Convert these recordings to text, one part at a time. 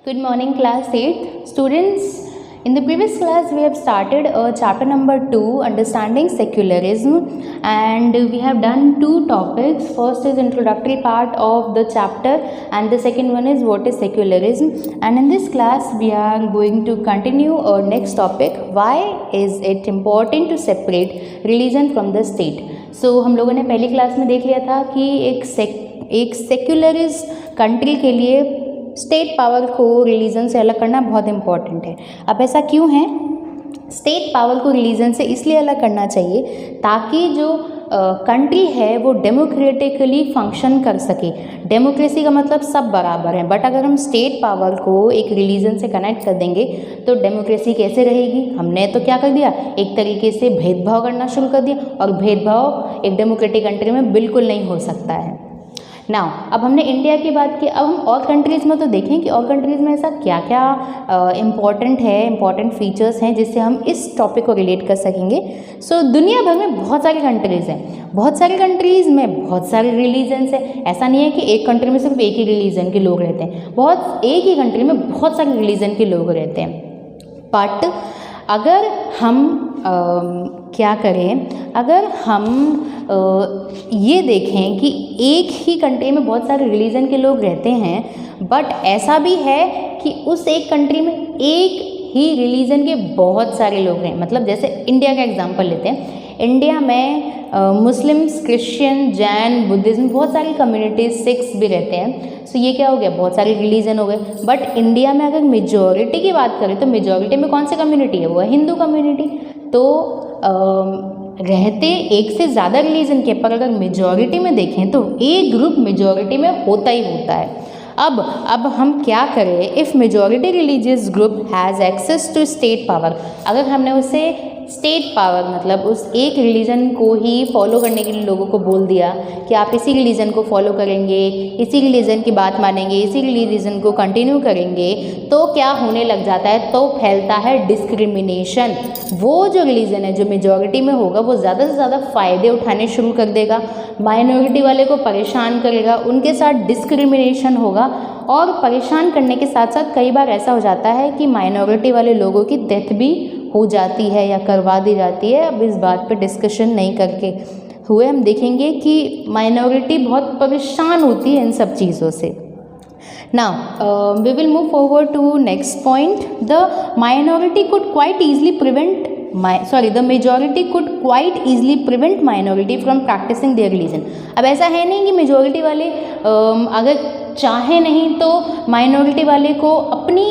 Good morning, class 8th. Students, in the previous class we have started chapter number 2, understanding secularism, and we have done two topics. First is introductory part of the chapter and the second one is what is secularism. And in this class we are going to continue our next topic, why is it important to separate religion from the state. So हम लोगों ने पहली class में देख लिया था कि एक सेक्युलरिस्ट कंट्री के लिए स्टेट पावर को रिलीजन से अलग करना बहुत इम्पॉर्टेंट है। अब ऐसा क्यों है? स्टेट पावर को रिलीजन से इसलिए अलग करना चाहिए ताकि जो कंट्री है वो डेमोक्रेटिकली फंक्शन कर सके। डेमोक्रेसी का मतलब सब बराबर है, बट अगर हम स्टेट पावर को एक रिलीजन से कनेक्ट कर देंगे तो डेमोक्रेसी कैसे रहेगी? हमने तो क्या कर दिया, एक तरीके से भेदभाव करना शुरू कर दिया, और भेदभाव एक डेमोक्रेटिक कंट्री में बिल्कुल नहीं हो सकता है। नाउ अब हमने इंडिया की बात की, अब हम और कंट्रीज़ में तो देखें कि और कंट्रीज़ में ऐसा क्या क्या इम्पॉर्टेंट है, इम्पॉर्टेंट फीचर्स हैं जिससे हम इस टॉपिक को रिलेट कर सकेंगे। सो दुनिया भर में बहुत सारी कंट्रीज़ हैं, बहुत सारी कंट्रीज़ में बहुत सारे रिलीजन्स हैं। ऐसा नहीं है कि एक कंट्री में सिर्फ एक ही रिलीजन के लोग रहते हैं, बहुत एक ही कंट्री में बहुत सारे रिलीजन के लोग रहते हैं। बट अगर हम क्या करें, अगर हम ये देखें कि एक ही कंट्री में बहुत सारे रिलीजन के लोग रहते हैं, बट ऐसा भी है कि उस एक कंट्री में एक ही रिलीजन के बहुत सारे लोग हैं। मतलब जैसे इंडिया का एग्जांपल लेते हैं, इंडिया में मुस्लिम्स, क्रिश्चियन, जैन, बुद्धिज़्म, बहुत सारी कम्युनिटीज़, सिख्स भी रहते हैं। सो ये क्या हो गया, बहुत सारे रिलीजन हो गए। बट इंडिया में अगर मेजॉरिटी की बात करें तो मेजॉरिटी में कौन सी कम्युनिटी है? वो है हिंदू कम्युनिटी। तो रहते एक से ज़्यादा रिलीजन के, पर अगर मेजॉरिटी में देखें तो एक ग्रुप मेजॉरिटी में होता ही होता है। अब हम क्या करें? If majority religious group has access to state power, अगर हमने उसे स्टेट पावर मतलब उस एक रिलीजन को ही फॉलो करने के लिए लोगों को बोल दिया कि आप इसी रिलीजन को फॉलो करेंगे, इसी रिलीजन की बात मानेंगे, इसी रिलीजन को कंटिन्यू करेंगे, तो क्या होने लग जाता है? तो फैलता है डिस्क्रिमिनेशन। वो जो रिलीजन है जो मेजॉरिटी में होगा वो ज़्यादा से ज़्यादा फ़ायदे उठाने शुरू कर देगा, माइनॉरिटी वाले को परेशान करेगा, उनके साथ डिस्क्रिमिनेशन होगा, और परेशान करने के साथ साथ कई बार ऐसा हो जाता है कि माइनॉरिटी वाले लोगों की डेथ भी हो जाती है या करवा दी जाती है। अब इस बात पे डिस्कशन नहीं करके हुए, हम देखेंगे कि माइनॉरिटी बहुत परेशान होती है इन सब चीज़ों से। Now we will move forward to next point. The minority could quite easily prevent the majority could quite easily prevent minority from practicing their religion। अब ऐसा है नहीं कि मेजॉरिटी वाले अगर चाहे नहीं तो माइनॉरिटी वाले को अपनी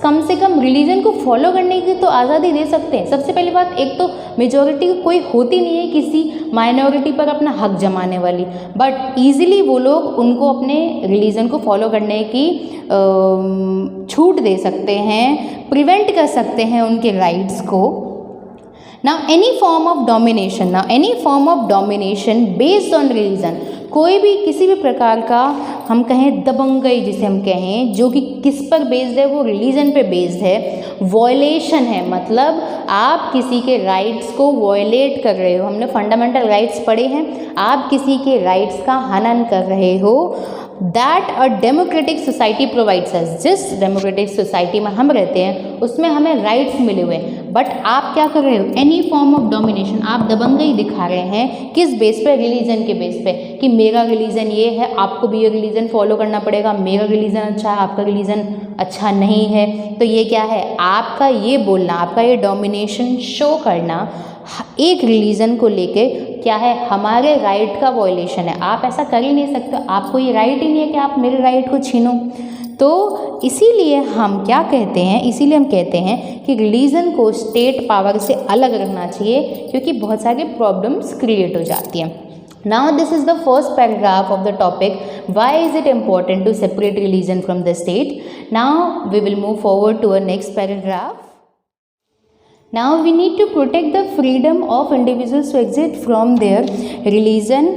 कम से कम रिलीजन को फॉलो करने की तो आज़ादी दे सकते हैं। सबसे पहली बात, एक तो मेजॉरिटी कोई होती नहीं है किसी माइनॉरिटी पर अपना हक जमाने वाली, बट ईजिली वो लोग उनको अपने रिलीजन को फॉलो करने की छूट दे सकते हैं, प्रिवेंट कर सकते हैं उनके राइट्स को। Now any form of domination based on religion, कोई भी किसी भी प्रकार का हम कहें दबंगई जिसे हम कहें, जो कि किस पर बेस्ड है? वो रिलीजन पे बेस्ड है। वॉयलेशन है, मतलब आप किसी के राइट्स को वॉयलेट कर रहे हो। हमने फंडामेंटल राइट्स पढ़े हैं, आप किसी के राइट्स का हनन कर रहे हो। That a democratic society provides us, जिस डेमोक्रेटिक सोसाइटी में हम रहते हैं उसमें हमें राइट्स मिले हुए हैं, बट आप क्या कर रहे हो? एनी फॉर्म ऑफ डोमिनेशन, आप दबंगई दिखा रहे हैं। किस बेस पे? रिलीजन के बेस पे, कि मेरा रिलीजन ये है, आपको भी ये रिलीजन फॉलो करना पड़ेगा, मेरा रिलीजन अच्छा है, आपका रिलीजन अच्छा नहीं है। तो ये क्या है? आपका ये बोलना, आपका ये डोमिनेशन शो करना एक रिलीजन को लेके क्या है? हमारे राइट का वॉयलेशन है। आप ऐसा कर ही नहीं सकते, आपको ये राइट ही नहीं है कि आप मेरे राइट को छीनो। तो इसीलिए हम क्या कहते हैं, इसीलिए हम कहते हैं कि रिलीजन को स्टेट पावर से अलग रखना चाहिए, क्योंकि बहुत सारे प्रॉब्लम्स क्रिएट हो जाती हैं। Now this is the first paragraph of the topic, why is it important to separate religion from the state. Now we will move forward to our next paragraph. Now we need to protect the freedom of individuals to exit from their religion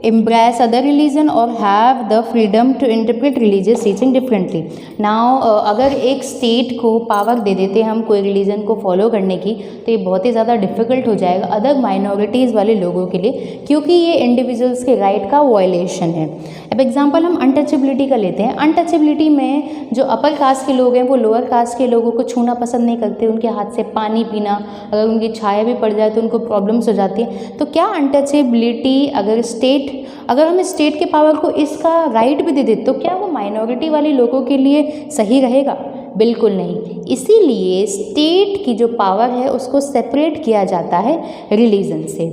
embrace other religion or have the freedom to interpret religious teaching differently. Now अगर एक state को power दे देते हैं हम कोई religion को follow करने की, तो ये बहुत ही ज़्यादा डिफ़िकल्ट हो जाएगा अदर माइनॉरिटीज़ वाले लोगों के लिए, क्योंकि ये इंडिविजुअल्स के राइट का वायलेशन है. अब एग्जांपल हम अनटचेबिलिटी का लेते हैं. अनटचेबिलिटी में जो अपर कास्ट के लोग हैं वो लोअर कास्ट के लोगों को छूना पसंद नहीं करते, उनके हाथ से पानी पीना, अगर उनकी छाया भी पड़ जाए तो उनको प्रॉब्लम्स हो जाती है. तो क्या अनटचेबिलिटी अगर हम स्टेट के पावर को इसका राइट भी दे दें तो क्या वो माइनॉरिटी वाले लोगों के लिए सही रहेगा? बिल्कुल नहीं. इसीलिए स्टेट की जो पावर है उसको सेपरेट किया जाता है रिलीजन से.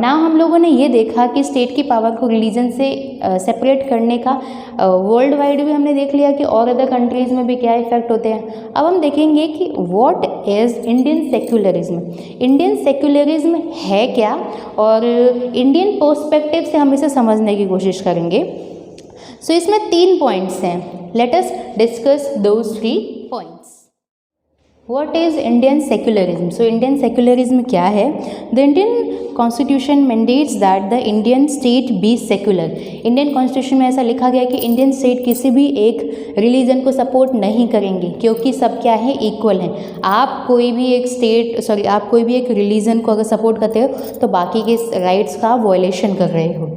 ना हम लोगों ने ये देखा कि स्टेट की पावर को रिलीजन से सेपरेट करने का वर्ल्ड वाइड भी हमने देख लिया कि और अदर कंट्रीज़ में भी क्या इफेक्ट होते हैं. अब हम देखेंगे कि what is Indian secularism. Indian secularism है क्या, और इंडियन पर्सपेक्टिव से हम इसे समझने की कोशिश करेंगे. सो इसमें 3 पॉइंट्स हैं. Let us discuss those 3 points. What is Indian secularism? So Indian secularism क्या है? The Indian Constitution mandates that the Indian state be secular. Indian Constitution में ऐसा लिखा गया कि इंडियन स्टेट किसी भी एक रिलीजन को सपोर्ट नहीं करेंगे, क्योंकि सब क्या है, इक्वल हैं. आप कोई भी एक रिलीजन को अगर सपोर्ट करते हो तो बाकी के राइट्स का वायलेशन कर रहे हो.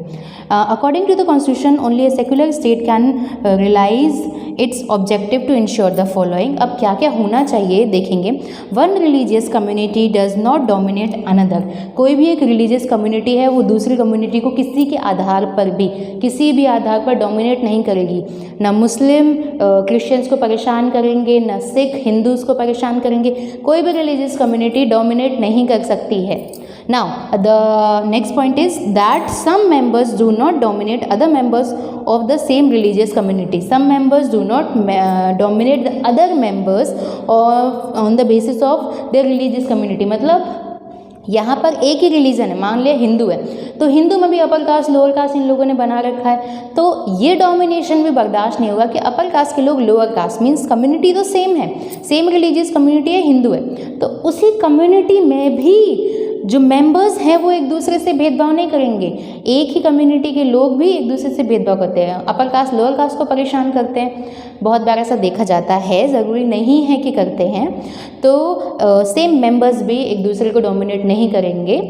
According to the Constitution, only a secular state can realize its objective to ensure the following. अब क्या क्या होना चाहिए देखेंगे. One religious community does not dominate another. कोई भी एक religious community है वो दूसरी community को किसी भी आधार पर डोमिनेट नहीं करेगी. ना मुस्लिम क्रिश्चियंस को परेशान करेंगे, ना सिख हिंदूज़ को परेशान करेंगे. कोई भी religious community डोमिनेट नहीं कर सकती है. Now, the next point is that some members do not dominate other members of the same religious community. Some members do not dominate the other members on the basis of their religious community. मतलब यहाँ पर एक ही religion है, मान लिया हिंदू है, तो हिंदू में भी अपर कास्ट लोअर कास्ट इन लोगों ने बना रखा है. तो ये डोमिनेशन भी बर्दाश्त नहीं होगा कि अपर कास्ट के लोग लोअर कास्ट, मीन्स कम्युनिटी तो सेम है, सेम रिलीजियस कम्युनिटी है, हिंदू है, तो उसी कम्युनिटी में भी जो मेंबर्स हैं वो एक दूसरे से भेदभाव नहीं करेंगे. एक ही कम्युनिटी के लोग भी एक दूसरे से भेदभाव करते हैं, अपर कास्ट लोअर कास्ट को परेशान करते हैं. बहुत बार ऐसा देखा जाता है, ज़रूरी नहीं है कि करते हैं. तो सेम मेंबर्स भी एक दूसरे को डोमिनेट नहीं करेंगे.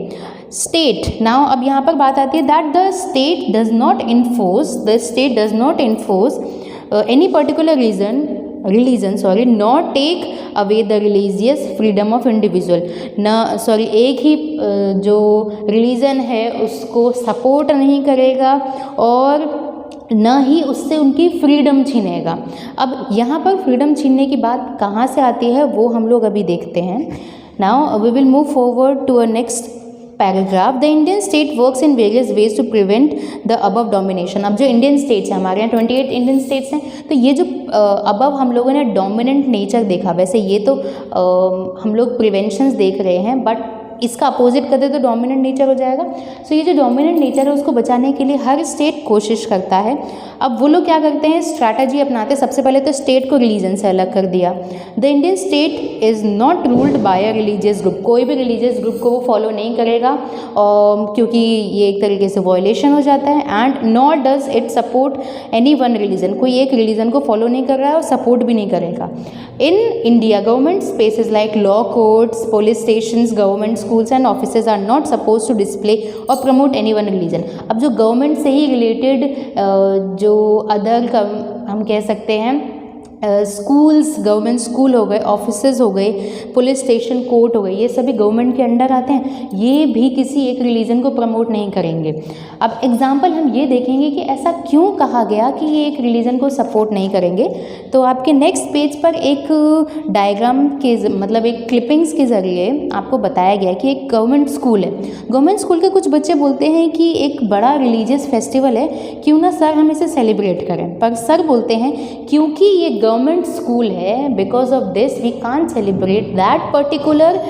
स्टेट, नाउ अब यहाँ पर बात आती है that the state does not enforce any particular religion not take away the religious freedom of individual. एक ही जो रिलीजन है उसको सपोर्ट नहीं करेगा और न ही उससे उनकी फ्रीडम छीनेगा. अब यहाँ पर फ्रीडम छीनने की बात कहाँ से आती है वो हम लोग अभी देखते हैं. Now we will move forward to a next paragraph. The Indian state works in various ways to prevent the above domination. अब जो इंडियन स्टेट्स हैं, हमारे यहाँ 28 इंडियन स्टेट्स हैं, तो ये जो अबव हम लोगों ने डोमिनेंट नेचर देखा, वैसे ये तो हम लोग प्रिवेंशंस देख रहे हैं, बट इसका अपोजिट कर दे तो डोमिनेंट नेचर हो जाएगा. सो ये जो डोमिनेंट नेचर है उसको बचाने के लिए हर स्टेट कोशिश करता है. अब वो लोग क्या करते हैं, स्ट्रैटेजी अपनाते हैं. सबसे पहले तो स्टेट को रिलीजन से अलग कर दिया. The Indian state is not ruled by a religious group. कोई भी रिलीजियस ग्रुप को वो फॉलो नहीं करेगा क्योंकि ये एक तरीके से वायलेशन हो जाता है. And not does it support any one religion. कोई एक रिलीजन को फॉलो नहीं कर रहा है और सपोर्ट भी नहीं करेगा. In India government spaces like law courts, police stations, government schools and offices are not supposed to display or promote any one religion. अब जो गवर्नमेंट से ही रिलेटेड जो अदर हम कह सकते हैं स्कूल्स, गवर्नमेंट स्कूल हो गए, ऑफिसेज हो गए, पुलिस स्टेशन, कोर्ट हो गए, ये सभी गवर्नमेंट के अंडर आते हैं. ये भी किसी एक रिलीजन को प्रमोट नहीं करेंगे. अब एग्जांपल हम ये देखेंगे कि ऐसा क्यों कहा गया कि ये एक रिलीजन को सपोर्ट नहीं करेंगे. तो आपके नेक्स्ट पेज पर एक डायग्राम के मतलब एक क्लिपिंग्स के ज़रिए आपको बताया गया कि एक गवर्नमेंट स्कूल है. गवर्नमेंट स्कूल के कुछ बच्चे बोलते हैं कि एक बड़ा रिलीजियस फेस्टिवल है, क्यों ना सर हम इसे सेलिब्रेट करें. पर सर बोलते हैं क्योंकि ये गवर्नमेंट स्कूल है, because of this we can't celebrate that particular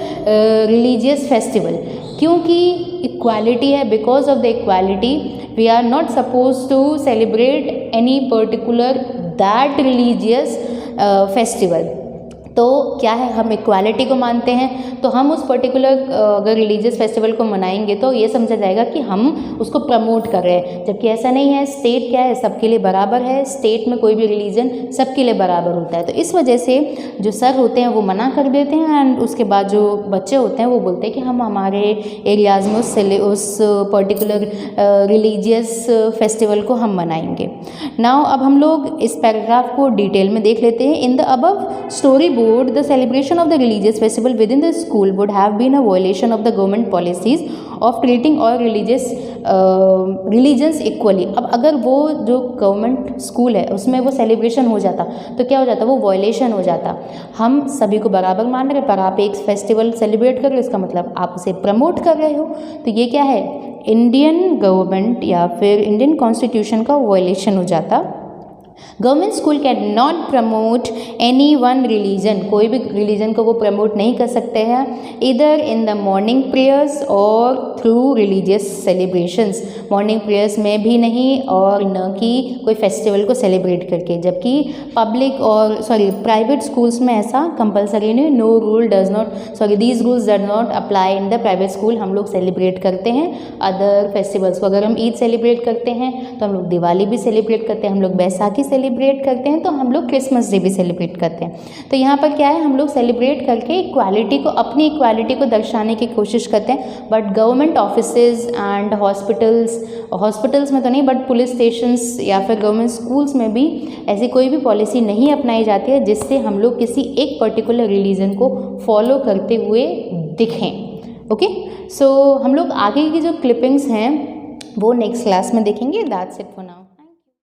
religious festival. क्योंकि इक्वालिटी है, because of the equality we are not suppose to celebrate any particular that religious festival. तो क्या है, हम इक्वालिटी को मानते हैं, तो हम उस पर्टिकुलर अगर रिलीजियस फेस्टिवल को मनाएंगे तो ये समझा जाएगा कि हम उसको प्रमोट कर रहे हैं, जबकि ऐसा नहीं है। स्टेट क्या है, सबके लिए बराबर है, स्टेट में कोई भी रिलीजन सबके लिए बराबर होता है। तो इस वजह से जो सर होते हैं वो मना कर देते हैं एंड उसके बाद जो बच्चे होते हैं वो बोलते हैं कि हम हमारे एरियाज़ में उस पर्टिकुलर रिलीजियस फेस्टिवल को हम मनाएंगे। नाउ अब हम लोग इस पैराग्राफ को डिटेल में देख लेते हैं। In the above story board, the celebration of the religious festival within the school would have been a violation of the government policies of treating all religions equally। अब अगर वो जो गवर्नमेंट स्कूल है उसमें वो सेलिब्रेशन हो जाता तो क्या हो जाता, वो वायलेशन हो जाता। हम सभी को बराबर मान रहे पर आप एक फेस्टिवल सेलिब्रेट कर रहे हो, इसका मतलब आप उसे प्रमोट कर रहे हो। तो ये क्या है, इंडियन गवर्नमेंट या फिर इंडियन कॉन्स्टिट्यूशन का वायलेशन हो जाता। Government school can not promote any one religion, कोई भी रिलीजन को वो प्रमोट नहीं कर सकते हैं, इधर इन द मॉर्निंग प्रेयर्स और through religious celebrations, morning prayers में भी नहीं और न कि कोई फेस्टिवल को सेलिब्रेट करके। जबकि पब्लिक और प्राइवेट स्कूल्स में ऐसा कंपलसरी नहीं, no rule does not these rules does not apply in the private school. हम लोग सेलिब्रेट करते हैं अदर फेस्टिवल्स को, अगर हम ईद सेलिब्रेट करते हैं तो हम लोग दिवाली भी सेलिब्रेट करते हैं, हम लोग बैसाखी सेलिब्रेट करते हैं, तो हम लोग क्रिसमस डे भी सेलिब्रेट करते हैं। तो यहाँ पर क्या है, हम लोग सेलिब्रेट करके इक्वालिटी को, अपनी इक्वालिटी को दर्शाने की कोशिश करते हैं। But government offices and hospitals में तो नहीं, बट पुलिस स्टेशंस या फिर गवर्नमेंट स्कूल्स में भी ऐसी कोई भी पॉलिसी नहीं अपनाई जाती है जिससे हम लोग किसी एक पर्टिकुलर रिलीजन को फॉलो करते हुए दिखें। ओके, सो हम लोग आगे की जो क्लिपिंग्स हैं वो नेक्स्ट क्लास में देखेंगे। That's it for now.